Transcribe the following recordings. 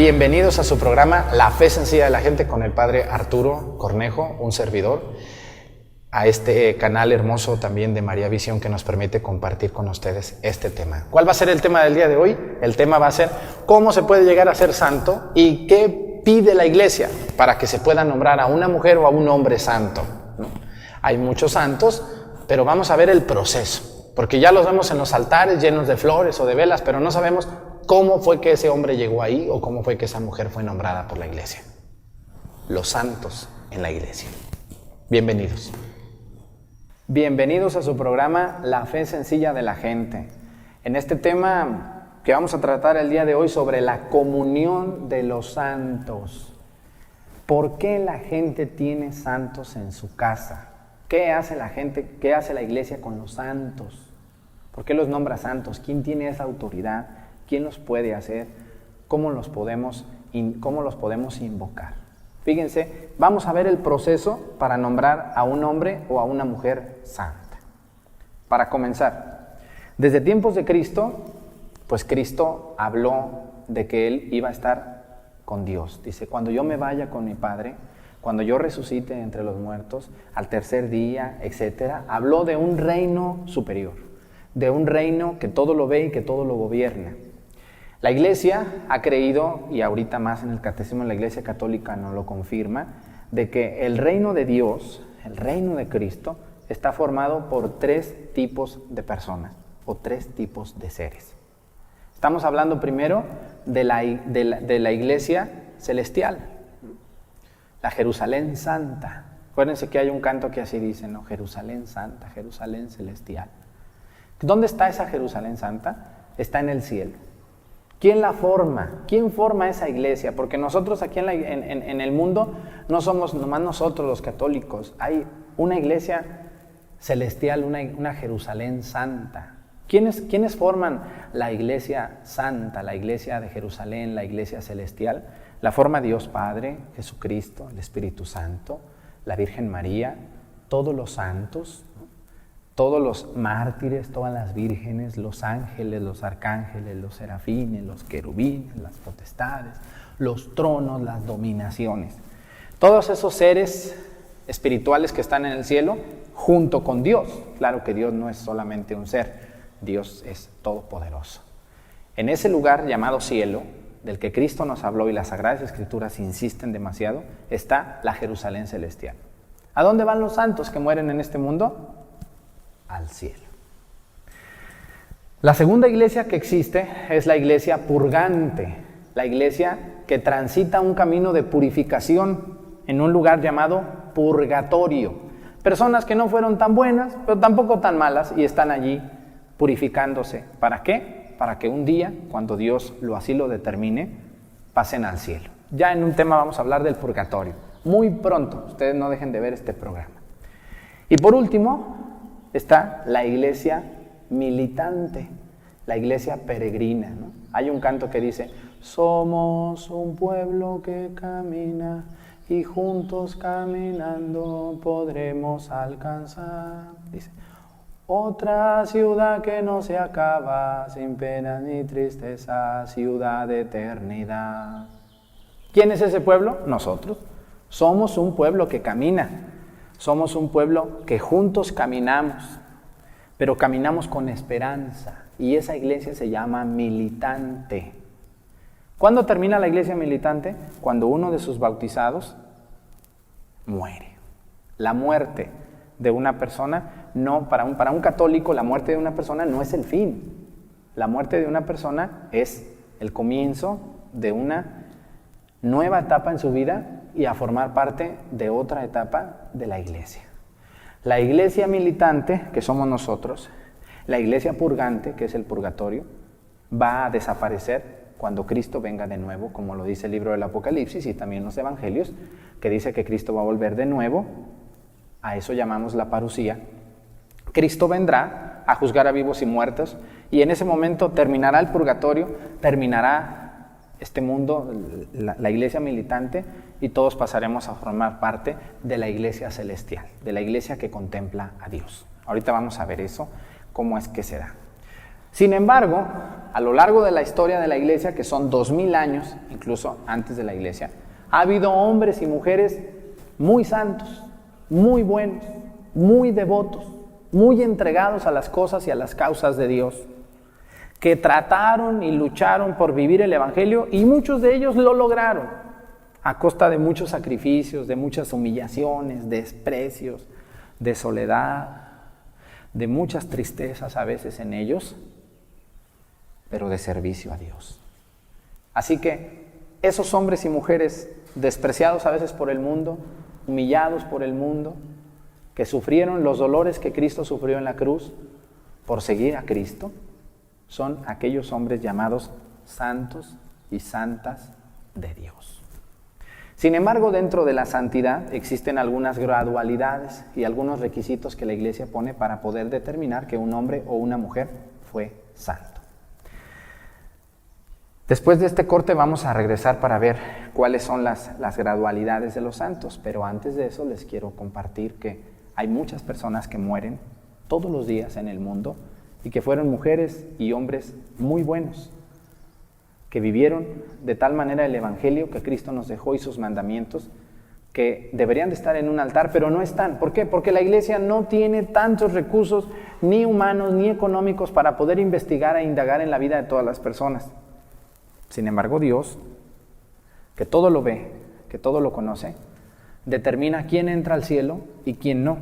Bienvenidos a su programa La Fe Sencilla de la Gente con el Padre Arturo Cornejo, un servidor, a este canal hermoso también de María Visión que nos permite compartir con ustedes este tema. ¿Cuál va a ser el tema del día de hoy? El tema va a ser cómo se puede llegar a ser santo y qué pide la Iglesia para que se pueda nombrar a una mujer o a un hombre santo, ¿no? Hay muchos santos, pero vamos a ver el proceso, porque ya los vemos en los altares llenos de flores o de velas, pero no sabemos cómo fue que ese hombre llegó ahí o cómo fue que esa mujer fue nombrada por la Iglesia. Los santos en la Iglesia. Bienvenidos. Bienvenidos a su programa La Fe Sencilla de la Gente. En este tema que vamos a tratar el día de hoy sobre la comunión de los santos. ¿Por qué la gente tiene santos en su casa? ¿Qué hace la gente? ¿Qué hace la Iglesia con los santos? ¿Por qué los nombra santos? ¿Quién tiene esa autoridad? ¿Quién los puede hacer? ¿Cómo los podemos invocar? Fíjense, vamos a ver el proceso para nombrar a un hombre o a una mujer santa. Para comenzar, desde tiempos de Cristo, pues Cristo habló de que Él iba a estar con Dios. Dice, cuando yo me vaya con mi Padre, cuando yo resucite entre los muertos, al tercer día, etc., habló de un reino superior, de un reino que todo lo ve y que todo lo gobierna. La Iglesia ha creído, y ahorita más en el Catecismo de la Iglesia Católica nos lo confirma, de que el reino de Dios, el reino de Cristo, está formado por 3 tipos de personas o 3 tipos de seres. Estamos hablando primero de la Iglesia celestial, la Jerusalén Santa. Acuérdense que hay un canto que así dice, ¿no? Jerusalén Santa, Jerusalén Celestial. ¿Dónde está esa Jerusalén Santa? Está en el cielo. ¿Quién la forma? ¿Quién forma esa iglesia? Porque nosotros aquí en el mundo no somos nomás nosotros los católicos. Hay una iglesia celestial, una Jerusalén Santa. ¿Quiénes forman la iglesia santa, la iglesia de Jerusalén, la iglesia celestial? La forma Dios Padre, Jesucristo, el Espíritu Santo, la Virgen María, todos los santos, todos los mártires, todas las vírgenes, los ángeles, los arcángeles, los serafines, los querubines, las potestades, los tronos, las dominaciones. Todos esos seres espirituales que están en el cielo junto con Dios. Claro que Dios no es solamente un ser, Dios es todopoderoso. En ese lugar llamado cielo, del que Cristo nos habló y las Sagradas Escrituras insisten demasiado, está la Jerusalén celestial. ¿A dónde van los santos que mueren en este mundo? Al cielo. La segunda iglesia que existe es la iglesia purgante, la iglesia que transita un camino de purificación en un lugar llamado purgatorio. Personas que no fueron tan buenas, pero tampoco tan malas y están allí purificándose. ¿Para qué? Para que un día, cuando Dios así lo determine, pasen al cielo. Ya en un tema vamos a hablar del purgatorio. Muy pronto, ustedes no dejen de ver este programa. Y por último está la iglesia militante, la iglesia peregrina, ¿no? Hay un canto que dice, somos un pueblo que camina y juntos caminando podremos alcanzar. Dice, otra ciudad que no se acaba, sin pena ni tristeza, ciudad de eternidad. ¿Quién es ese pueblo? Nosotros. Somos un pueblo que camina. Somos un pueblo que juntos caminamos, pero caminamos con esperanza. Y esa iglesia se llama militante. ¿Cuándo termina la iglesia militante? Cuando uno de sus bautizados muere. La muerte de una persona, no, para un católico, la muerte de una persona no es el fin. La muerte de una persona es el comienzo de una nueva etapa en su vida y a formar parte de otra etapa de la iglesia. La iglesia militante, que somos nosotros, la iglesia purgante, que es el purgatorio, va a desaparecer cuando Cristo venga de nuevo, como lo dice el libro del Apocalipsis y también los evangelios, que dice que Cristo va a volver de nuevo. A eso llamamos la parusía. Cristo vendrá a juzgar a vivos y muertos y en ese momento terminará el purgatorio, terminará este mundo, la iglesia militante, y todos pasaremos a formar parte de la iglesia celestial, de la iglesia que contempla a Dios. Ahorita vamos a ver eso, cómo es que se da. Sin embargo, a lo largo de la historia de la iglesia, que son 2000 años, incluso antes de la iglesia, ha habido hombres y mujeres muy santos, muy buenos, muy devotos, muy entregados a las cosas y a las causas de Dios, que trataron y lucharon por vivir el evangelio, y muchos de ellos lo lograron a costa de muchos sacrificios, de muchas humillaciones, desprecios, de soledad, de muchas tristezas a veces en ellos, pero de servicio a Dios. Así que esos hombres y mujeres despreciados a veces por el mundo, humillados por el mundo, que sufrieron los dolores que Cristo sufrió en la cruz por seguir a Cristo, son aquellos hombres llamados santos y santas de Dios. Sin embargo, dentro de la santidad existen algunas gradualidades y algunos requisitos que la Iglesia pone para poder determinar que un hombre o una mujer fue santo. Después de este corte vamos a regresar para ver cuáles son las gradualidades de los santos, pero antes de eso les quiero compartir que hay muchas personas que mueren todos los días en el mundo y que fueron mujeres y hombres muy buenos, que vivieron de tal manera el evangelio que Cristo nos dejó y sus mandamientos, que deberían de estar en un altar, pero no están. ¿Por qué? Porque la iglesia no tiene tantos recursos, ni humanos, ni económicos, para poder investigar e indagar en la vida de todas las personas. Sin embargo, Dios, que todo lo ve, que todo lo conoce, determina quién entra al cielo y quién no,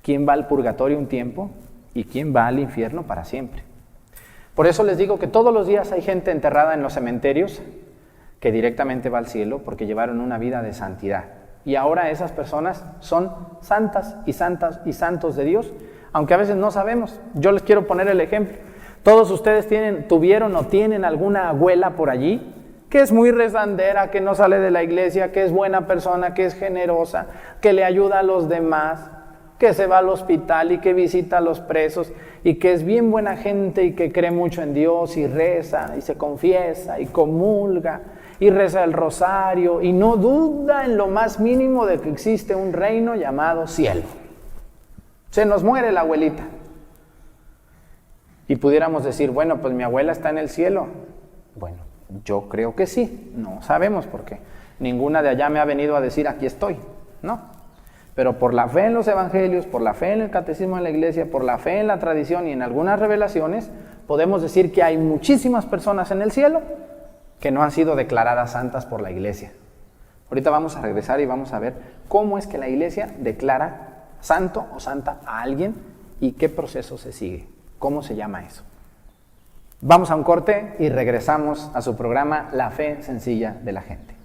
quién va al purgatorio un tiempo y quién va al infierno para siempre. Por eso les digo que todos los días hay gente enterrada en los cementerios que directamente va al cielo porque llevaron una vida de santidad. Y ahora esas personas son santas y santos de Dios, aunque a veces no sabemos. Yo les quiero poner el ejemplo. Todos ustedes tuvieron o tienen alguna abuela por allí que es muy rezandera, que no sale de la iglesia, que es buena persona, que es generosa, que le ayuda a los demás, que se va al hospital y que visita a los presos y que es bien buena gente y que cree mucho en Dios y reza y se confiesa y comulga y reza el rosario y no duda en lo más mínimo de que existe un reino llamado cielo. Se nos muere la abuelita. Y pudiéramos decir, bueno, pues mi abuela está en el cielo. Bueno, yo creo que sí, no sabemos por qué. Ninguna de allá me ha venido a decir, aquí estoy, no. Pero por la fe en los evangelios, por la fe en el catecismo de la iglesia, por la fe en la tradición y en algunas revelaciones, podemos decir que hay muchísimas personas en el cielo que no han sido declaradas santas por la iglesia. Ahorita vamos a regresar y vamos a ver cómo es que la iglesia declara santo o santa a alguien y qué proceso se sigue. ¿Cómo se llama eso? Vamos a un corte y regresamos a su programa La Fe Sencilla de la Gente.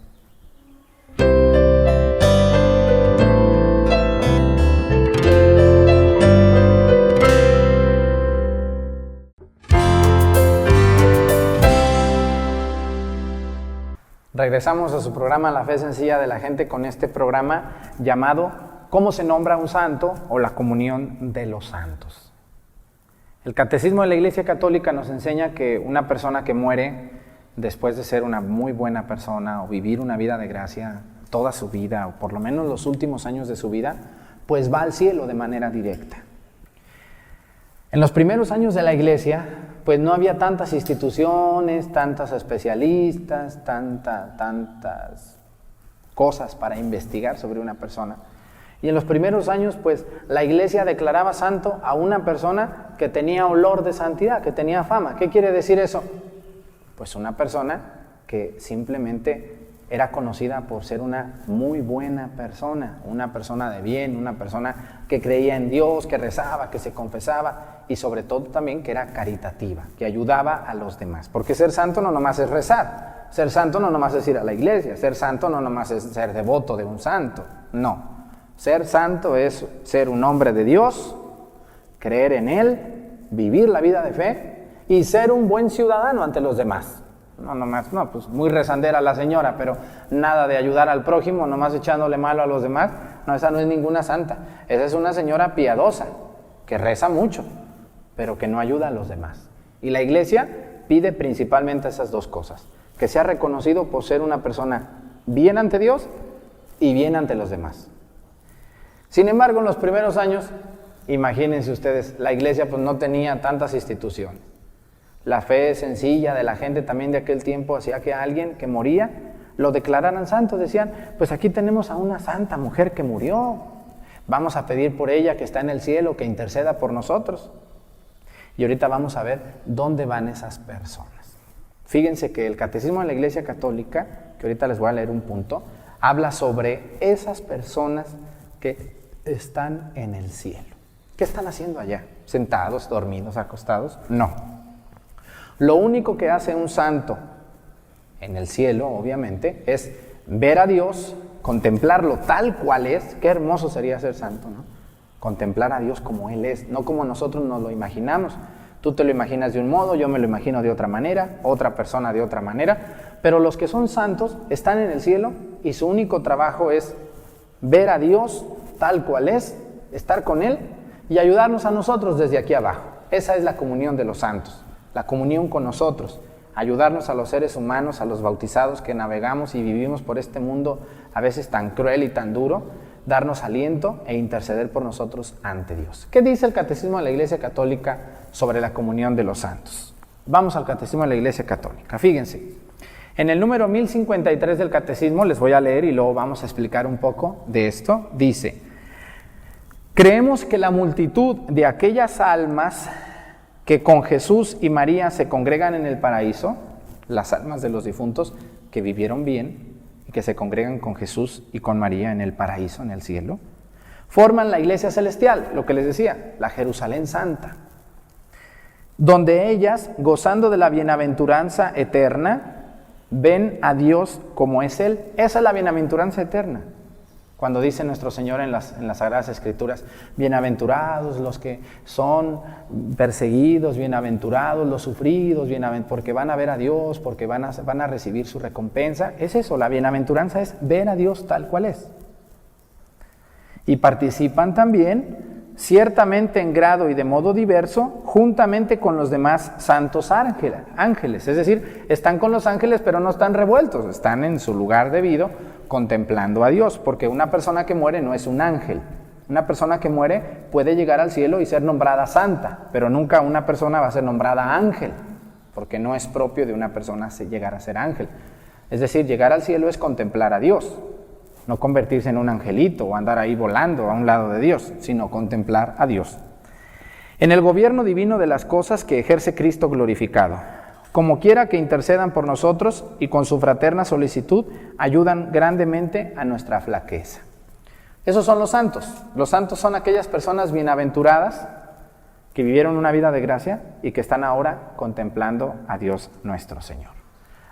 Regresamos a su programa La Fe Sencilla de la Gente con este programa llamado ¿Cómo se nombra un santo? O la comunión de los santos. El catecismo de la Iglesia Católica nos enseña que una persona que muere después de ser una muy buena persona o vivir una vida de gracia toda su vida, o por lo menos los últimos años de su vida, pues va al cielo de manera directa. En los primeros años de la Iglesia, pues no había tantas instituciones, tantas especialistas, tantas cosas para investigar sobre una persona. Y en los primeros años, pues, la iglesia declaraba santo a una persona que tenía olor de santidad, que tenía fama. ¿Qué quiere decir eso? Pues una persona que simplemente era conocida por ser una muy buena persona, una persona de bien, una persona que creía en Dios, que rezaba, que se confesaba y sobre todo también que era caritativa, que ayudaba a los demás. Porque ser santo no nomás es rezar, ser santo no nomás es ir a la iglesia, ser santo no nomás es ser devoto de un santo, no. Ser santo es ser un hombre de Dios, creer en Él, vivir la vida de fe y ser un buen ciudadano ante los demás. No, pues muy rezandera la señora, pero nada de ayudar al prójimo, nomás echándole malo a los demás. No, esa no es ninguna santa. Esa es una señora piadosa, que reza mucho, pero que no ayuda a los demás. Y la iglesia pide principalmente esas dos cosas: que sea reconocido por ser una persona bien ante Dios y bien ante los demás. Sin embargo, en los primeros años, imagínense ustedes, la iglesia pues no tenía tantas instituciones, La fe sencilla de la gente también de aquel tiempo hacía que alguien que moría lo declararan santo. Decían, pues aquí tenemos a una santa mujer que murió, vamos a pedir por ella que está en el cielo, que interceda por nosotros. Y ahorita vamos a ver dónde van esas personas. Fíjense que el Catecismo de la Iglesia Católica, que ahorita les voy a leer un punto, habla sobre esas personas que están en el cielo. ¿Qué están haciendo allá? ¿Sentados, dormidos, acostados? No. Lo único que hace un santo en el cielo, obviamente, es ver a Dios, contemplarlo tal cual es. Qué hermoso sería ser santo, ¿no? Contemplar a Dios como Él es, no como nosotros nos lo imaginamos. Tú te lo imaginas de un modo, yo me lo imagino de otra manera, otra persona de otra manera, pero los que son santos están en el cielo y su único trabajo es ver a Dios tal cual es, estar con Él y ayudarnos a nosotros desde aquí abajo. Esa es la comunión de los santos, la comunión con nosotros, ayudarnos a los seres humanos, a los bautizados que navegamos y vivimos por este mundo a veces tan cruel y tan duro, darnos aliento e interceder por nosotros ante Dios. ¿Qué dice el Catecismo de la Iglesia Católica sobre la comunión de los santos? Vamos al Catecismo de la Iglesia Católica. Fíjense, en el número 1053 del Catecismo, les voy a leer y luego vamos a explicar un poco de esto, dice: creemos que la multitud de aquellas almas que con Jesús y María se congregan en el paraíso, las almas de los difuntos que vivieron bien y que se congregan con Jesús y con María en el paraíso, en el cielo, forman la iglesia celestial, lo que les decía, la Jerusalén Santa, donde ellas, gozando de la bienaventuranza eterna, ven a Dios como es Él. Esa es la bienaventuranza eterna. Cuando dice nuestro Señor en las Sagradas Escrituras, bienaventurados los que son perseguidos, bienaventurados los sufridos, porque van a ver a Dios, porque van a recibir su recompensa. Es eso, la bienaventuranza es ver a Dios tal cual es. Y participan también, ciertamente en grado y de modo diverso, juntamente con los demás santos ángeles. Es decir, están con los ángeles pero no están revueltos, están en su lugar debido, contemplando a Dios, porque una persona que muere no es un ángel. Una persona que muere puede llegar al cielo y ser nombrada santa, pero nunca una persona va a ser nombrada ángel, porque no es propio de una persona llegar a ser ángel. Es decir, llegar al cielo es contemplar a Dios, no convertirse en un angelito o andar ahí volando a un lado de Dios, sino contemplar a Dios. En el gobierno divino de las cosas que ejerce Cristo glorificado, como quiera que intercedan por nosotros y con su fraterna solicitud ayudan grandemente a nuestra flaqueza. Esos son los santos. Los santos son aquellas personas bienaventuradas que vivieron una vida de gracia y que están ahora contemplando a Dios nuestro Señor.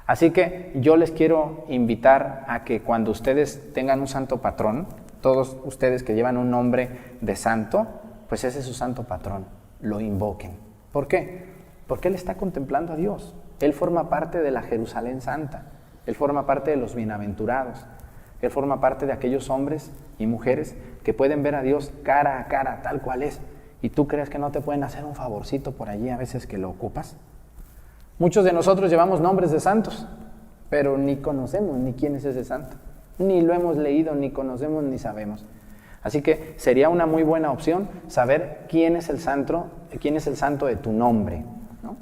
Así que yo les quiero invitar a que cuando ustedes tengan un santo patrón, todos ustedes que llevan un nombre de santo, pues ese es su santo patrón, lo invoquen. ¿Por qué? Porque Él está contemplando a Dios. Él forma parte de la Jerusalén Santa. Él forma parte de los bienaventurados. Él forma parte de aquellos hombres y mujeres que pueden ver a Dios cara a cara, tal cual es. ¿Y tú crees que no te pueden hacer un favorcito por allí a veces que lo ocupas? Muchos de nosotros llevamos nombres de santos, pero ni conocemos ni quién es ese santo. Ni lo hemos leído, ni conocemos, ni sabemos. Así que sería una muy buena opción saber quién es el santo de tu nombre, ¿no?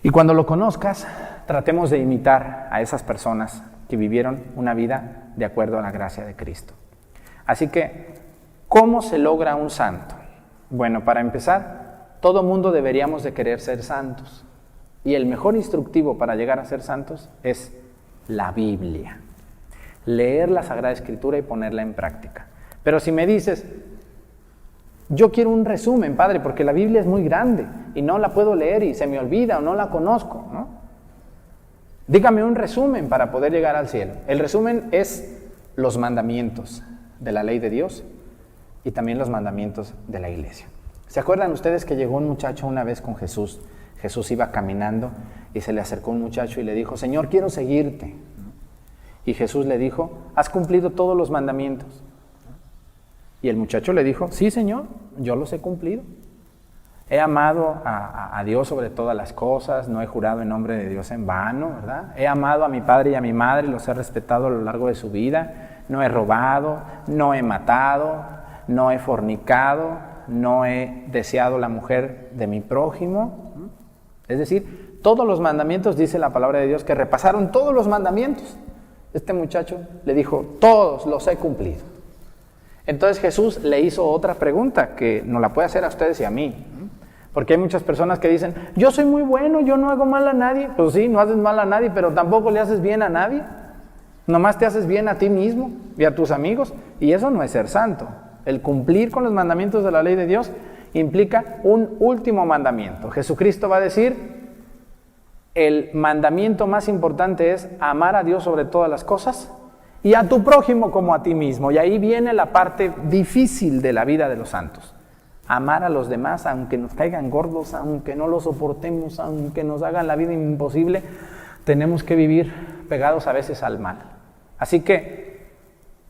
Y cuando lo conozcas, tratemos de imitar a esas personas que vivieron una vida de acuerdo a la gracia de Cristo. Así que, ¿cómo se logra un santo? Bueno, para empezar, todo mundo deberíamos de querer ser santos. Y el mejor instructivo para llegar a ser santos es la Biblia. Leer la Sagrada Escritura y ponerla en práctica. Pero si me dices, yo quiero un resumen, padre, porque la Biblia es muy grande y no la puedo leer y se me olvida o no la conozco, ¿no? Dígame un resumen para poder llegar al cielo. El resumen es los mandamientos de la ley de Dios y también los mandamientos de la iglesia. ¿Se acuerdan ustedes que llegó un muchacho una vez con Jesús? Jesús iba caminando y se le acercó un muchacho y le dijo, Señor, quiero seguirte. Y Jesús le dijo, ¿has cumplido todos los mandamientos? Y el muchacho le dijo, sí, Señor, yo los he cumplido. He amado a Dios sobre todas las cosas, no he jurado en nombre de Dios en vano, ¿verdad? He amado a mi padre y a mi madre, los he respetado a lo largo de su vida, no he robado, no he matado, no he fornicado, no he deseado la mujer de mi prójimo. Es decir, todos los mandamientos, dice la palabra de Dios, que repasaron todos los mandamientos. Este muchacho le dijo, todos los he cumplido. Entonces Jesús le hizo otra pregunta que nos la puede hacer a ustedes y a mí. Porque hay muchas personas que dicen, yo soy muy bueno, yo no hago mal a nadie. Pues sí, no haces mal a nadie, pero tampoco le haces bien a nadie. Nomás te haces bien a ti mismo y a tus amigos. Y eso no es ser santo. El cumplir con los mandamientos de la ley de Dios implica un último mandamiento. Jesucristo va a decir, el mandamiento más importante es amar a Dios sobre todas las cosas y a tu prójimo como a ti mismo. Y ahí viene la parte difícil de la vida de los santos. Amar a los demás, aunque nos caigan gordos, aunque no los soportemos, aunque nos hagan la vida imposible, tenemos que vivir pegados a veces al mal. Así que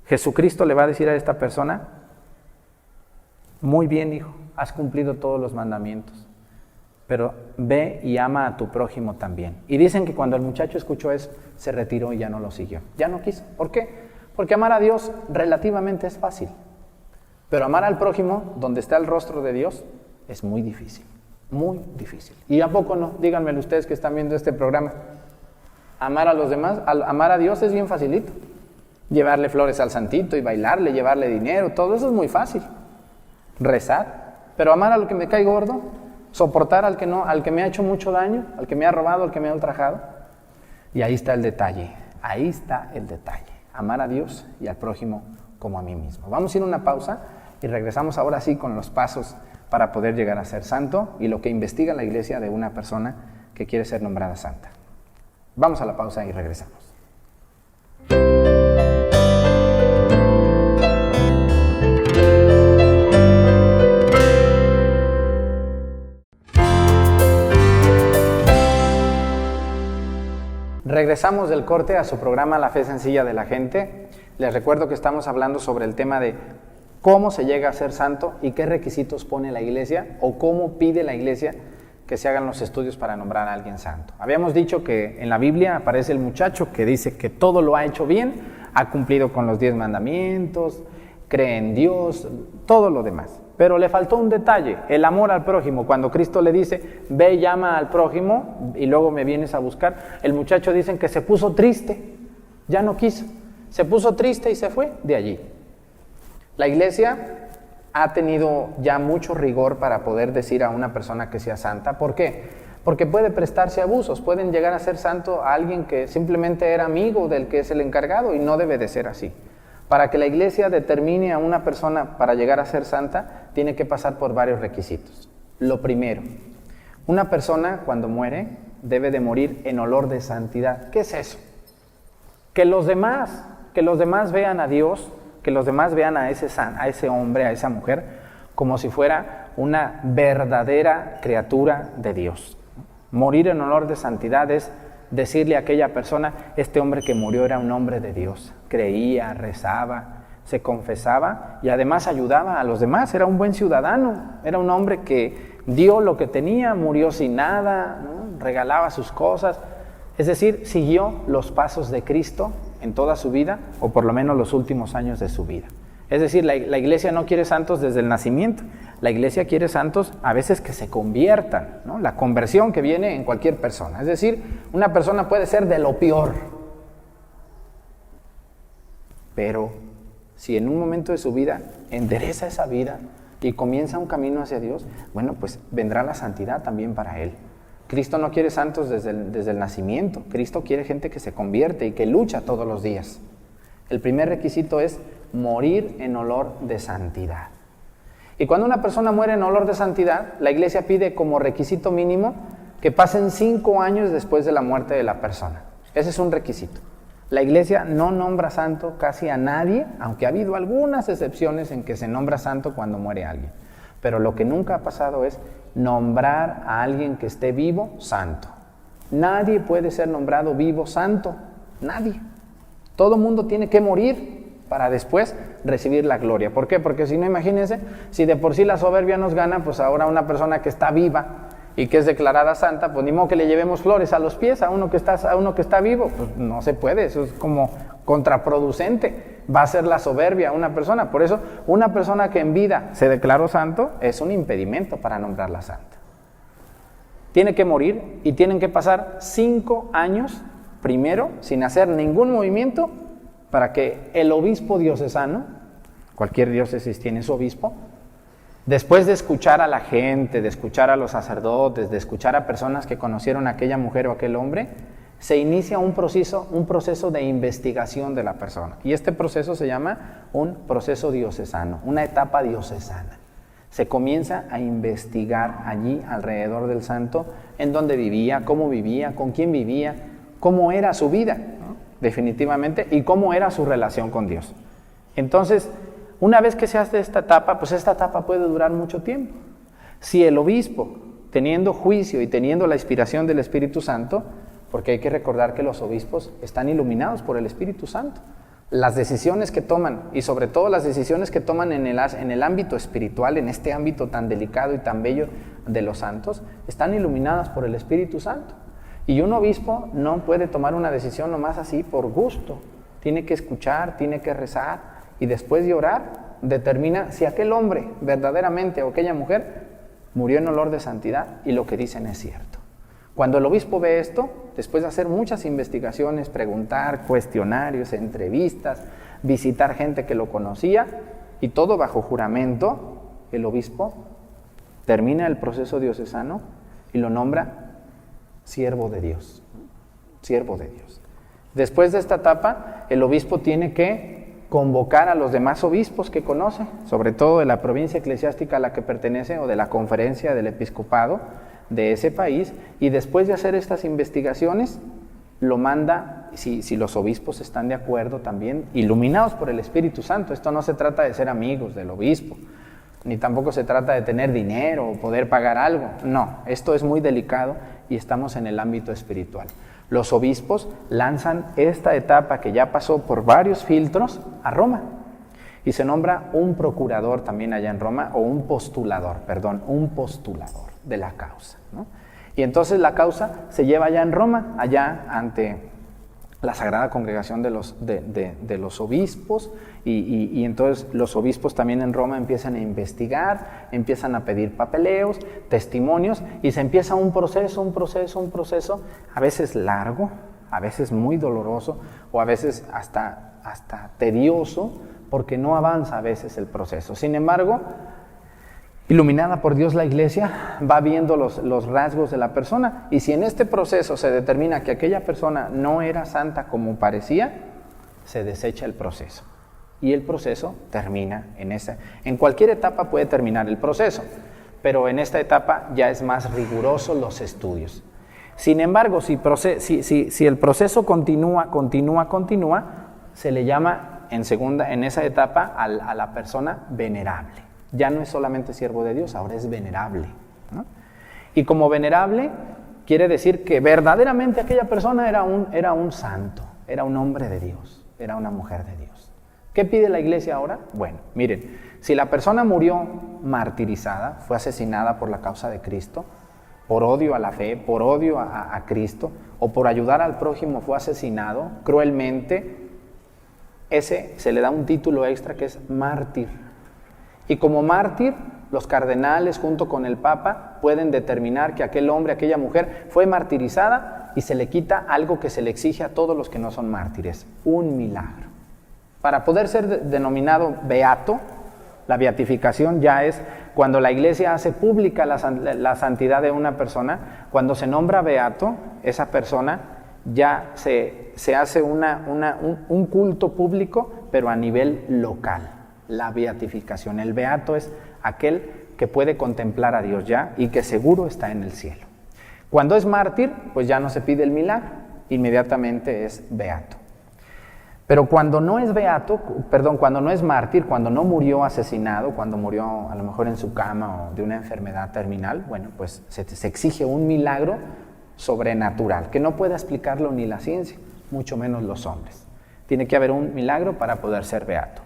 Jesucristo le va a decir a esta persona, muy bien, hijo, has cumplido todos los mandamientos, pero ve y ama a tu prójimo también. Y dicen que cuando el muchacho escuchó eso, se retiró y ya no lo siguió. Ya no quiso. ¿Por qué? Porque amar a Dios relativamente es fácil. Pero amar al prójimo, donde está el rostro de Dios, es muy difícil. Muy difícil. ¿Y a poco no? Díganmelo ustedes que están viendo este programa. Amar a los demás, amar a Dios es bien facilito. Llevarle flores al santito y bailarle, llevarle dinero, todo eso es muy fácil. Rezar. Pero amar al que me cae gordo, soportar al que no, al que me ha hecho mucho daño, al que me ha robado, al que me ha ultrajado. Y ahí está el detalle. Ahí está el detalle. Amar a Dios y al prójimo como a mí mismo. Vamos a ir a una pausa y regresamos ahora sí con los pasos para poder llegar a ser santo y lo que investiga la iglesia de una persona que quiere ser nombrada santa. Vamos a la pausa y regresamos. Regresamos del corte a su programa La Fe Sencilla de la Gente. Les recuerdo que estamos hablando sobre el tema de cómo se llega a ser santo y qué requisitos pone la iglesia o cómo pide la iglesia que se hagan los estudios para nombrar a alguien santo. Habíamos dicho que en la Biblia aparece el muchacho que dice que todo lo ha hecho bien, ha cumplido con los 10 mandamientos, cree en Dios, todo lo demás. Pero le faltó un detalle, el amor al prójimo. Cuando Cristo le dice, ve y llama al prójimo y luego me vienes a buscar, el muchacho dicen que se puso triste, ya no quiso. Se puso triste y se fue de allí. La iglesia ha tenido ya mucho rigor para poder decir a una persona que sea santa. ¿Por qué? Porque puede prestarse a abusos. Pueden llegar a ser santo a alguien que simplemente era amigo del que es el encargado y no debe de ser así. Para que la iglesia determine a una persona para llegar a ser santa, tiene que pasar por varios requisitos. Lo primero, una persona cuando muere debe de morir en olor de santidad. ¿Qué es eso? Que los demás vean a Dios, que los demás vean a ese hombre, a esa mujer, como si fuera una verdadera criatura de Dios. Morir en olor de santidad es decirle a aquella persona, este hombre que murió era un hombre de Dios, creía, rezaba, se confesaba y además ayudaba a los demás, era un buen ciudadano, era un hombre que dio lo que tenía, murió sin nada, ¿no? Regalaba sus cosas, es decir, siguió los pasos de Cristo en toda su vida, o por lo menos los últimos años de su vida. Es decir, la iglesia no quiere santos desde el nacimiento, la iglesia quiere santos a veces que se conviertan, ¿no? La conversión que viene en cualquier persona. Es decir, una persona puede ser de lo peor, pero si en un momento de su vida endereza esa vida y comienza un camino hacia Dios, bueno, pues vendrá la santidad también para él. Cristo no quiere santos desde el nacimiento. Cristo quiere gente que se convierte y que lucha todos los días. El primer requisito es morir en olor de santidad. Y cuando una persona muere en olor de santidad, la iglesia pide como requisito mínimo que pasen 5 años después de la muerte de la persona. Ese es un requisito. La iglesia no nombra santo casi a nadie, aunque ha habido algunas excepciones en que se nombra santo cuando muere alguien. Pero lo que nunca ha pasado es nombrar a alguien que esté vivo santo. Nadie puede ser nombrado vivo santo, nadie. Todo mundo tiene que morir para después recibir la gloria. ¿Por qué? Porque si no, imagínense, si de por sí la soberbia nos gana, pues ahora una persona que está viva y que es declarada santa, pues ni modo que le llevemos flores a los pies a uno que está vivo, pues no se puede, eso es como contraproducente, va a ser la soberbia a una persona. Por eso, una persona que en vida se declaró santo es un impedimento para nombrarla santa. tiene que morir y tienen que pasar 5 años primero sin hacer ningún movimiento para que el obispo diocesano, cualquier diócesis tiene su obispo, después de escuchar a la gente, de escuchar a los sacerdotes, de escuchar a personas que conocieron a aquella mujer o aquel hombre, se inicia un proceso de investigación de la persona. Y este proceso se llama un proceso diocesano, una etapa diocesana. Se comienza a investigar allí alrededor del santo, en dónde vivía, con quién vivía, cómo era su vida, ¿no? Definitivamente, y cómo era su relación con Dios. Entonces, una vez que se hace esta etapa, pues esta etapa puede durar mucho tiempo. Si el obispo, teniendo juicio y teniendo la inspiración del Espíritu Santo, porque hay que recordar que los obispos están iluminados por el Espíritu Santo, las decisiones que toman, y sobre todo las decisiones que toman en el ámbito espiritual, en este ámbito tan delicado y tan bello de los santos, están iluminadas por el Espíritu Santo. Y un obispo no puede tomar una decisión nomás así por gusto. Tiene que escuchar, tiene que rezar, y después de orar, determina si aquel hombre verdaderamente o aquella mujer murió en olor de santidad y lo que dicen es cierto. Cuando el obispo ve esto, después de hacer muchas investigaciones, preguntar, cuestionarios, entrevistas, visitar gente que lo conocía, y todo bajo juramento, el obispo termina el proceso diocesano y lo nombra siervo de Dios. Siervo de Dios. Después de esta etapa, el obispo tiene que convocar a los demás obispos que conoce, sobre todo de la provincia eclesiástica a la que pertenece o de la conferencia del episcopado de ese país, y después de hacer estas investigaciones, lo manda, si los obispos están de acuerdo también, iluminados por el Espíritu Santo. Esto no se trata de ser amigos del obispo, ni tampoco se trata de tener dinero o poder pagar algo. No, esto es muy delicado y estamos en el ámbito espiritual. Los obispos lanzan esta etapa que ya pasó por varios filtros a Roma, y se nombra un procurador también allá en Roma, o un postulador de la causa, ¿no? Y entonces la causa se lleva allá en Roma, allá ante la Sagrada Congregación de los obispos, y entonces los obispos también en Roma empiezan a investigar, empiezan a pedir papeleos, testimonios, y se empieza un proceso, a veces largo, a veces muy doloroso, o a veces hasta tedioso, porque no avanza a veces el proceso. Sin embargo, iluminada por Dios la Iglesia va viendo los rasgos de la persona, y si en este proceso se determina que aquella persona no era santa como parecía, se desecha el proceso. Y el proceso termina en cualquier etapa puede terminar el proceso, pero en esta etapa ya es más riguroso los estudios. Sin embargo, si el proceso continúa, se le llama en esa etapa a la persona venerable. Ya no es solamente siervo de Dios, ahora es venerable, ¿no? Y como venerable quiere decir que verdaderamente aquella persona era un santo, era un hombre de Dios, era una mujer de Dios. ¿Qué pide la Iglesia ahora? Bueno, miren, si la persona murió martirizada, fue asesinada por la causa de Cristo, por odio a la fe, por odio a Cristo, o por ayudar al prójimo fue asesinado cruelmente, ese se le da un título extra que es mártir. Y como mártir, los cardenales junto con el Papa pueden determinar que aquel hombre, aquella mujer fue martirizada, y se le quita algo que se le exige a todos los que no son mártires: un milagro. Para poder ser denominado beato, la beatificación ya es cuando la Iglesia hace pública la santidad de una persona. Cuando se nombra beato, esa persona ya se hace un culto público, pero a nivel local. La beatificación. El beato es aquel que puede contemplar a Dios ya y que seguro está en el cielo. Cuando es mártir, pues ya no se pide el milagro, inmediatamente es beato. Pero cuando no es cuando no es mártir, cuando no murió asesinado, cuando murió a lo mejor en su cama o de una enfermedad terminal, bueno, pues se exige un milagro sobrenatural, que no pueda explicarlo ni la ciencia, mucho menos los hombres. Tiene que haber un milagro para poder ser beato.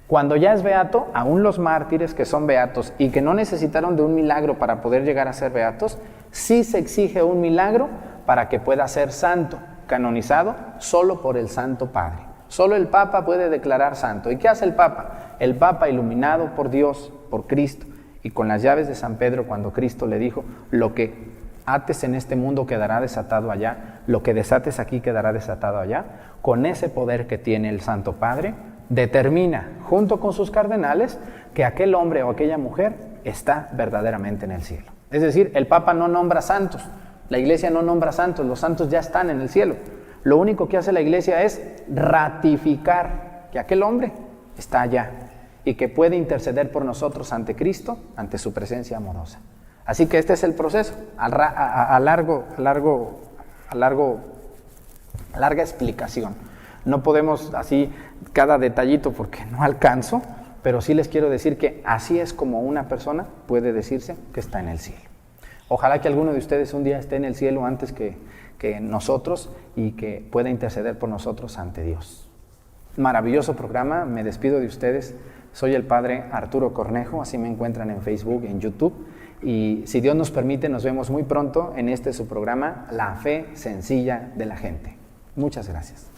Cuando ya es beato, aún los mártires que son beatos y que no necesitaron de un milagro para poder llegar a ser beatos, sí se exige un milagro para que pueda ser santo, canonizado solo por el Santo Padre. Solo el Papa puede declarar santo. ¿Y qué hace el Papa? El Papa, iluminado por Dios, por Cristo, y con las llaves de San Pedro, cuando Cristo le dijo: lo que ates en este mundo quedará desatado allá, lo que desates aquí quedará desatado allá, con ese poder que tiene el Santo Padre, determina, junto con sus cardenales, que aquel hombre o aquella mujer está verdaderamente en el cielo. Es decir, el Papa no nombra santos, la Iglesia no nombra santos, los santos ya están en el cielo. Lo único que hace la Iglesia es ratificar que aquel hombre está allá y que puede interceder por nosotros ante Cristo, ante su presencia amorosa. Así que este es el proceso, larga explicación. No podemos así cada detallito porque no alcanzo, pero sí les quiero decir que así es como una persona puede decirse que está en el cielo. Ojalá que alguno de ustedes un día esté en el cielo antes que nosotros y que pueda interceder por nosotros ante Dios. Maravilloso programa, me despido de ustedes. Soy el Padre Arturo Cornejo, así me encuentran en Facebook, en YouTube. Y si Dios nos permite, nos vemos muy pronto en su programa, La Fe Sencilla de la Gente. Muchas gracias.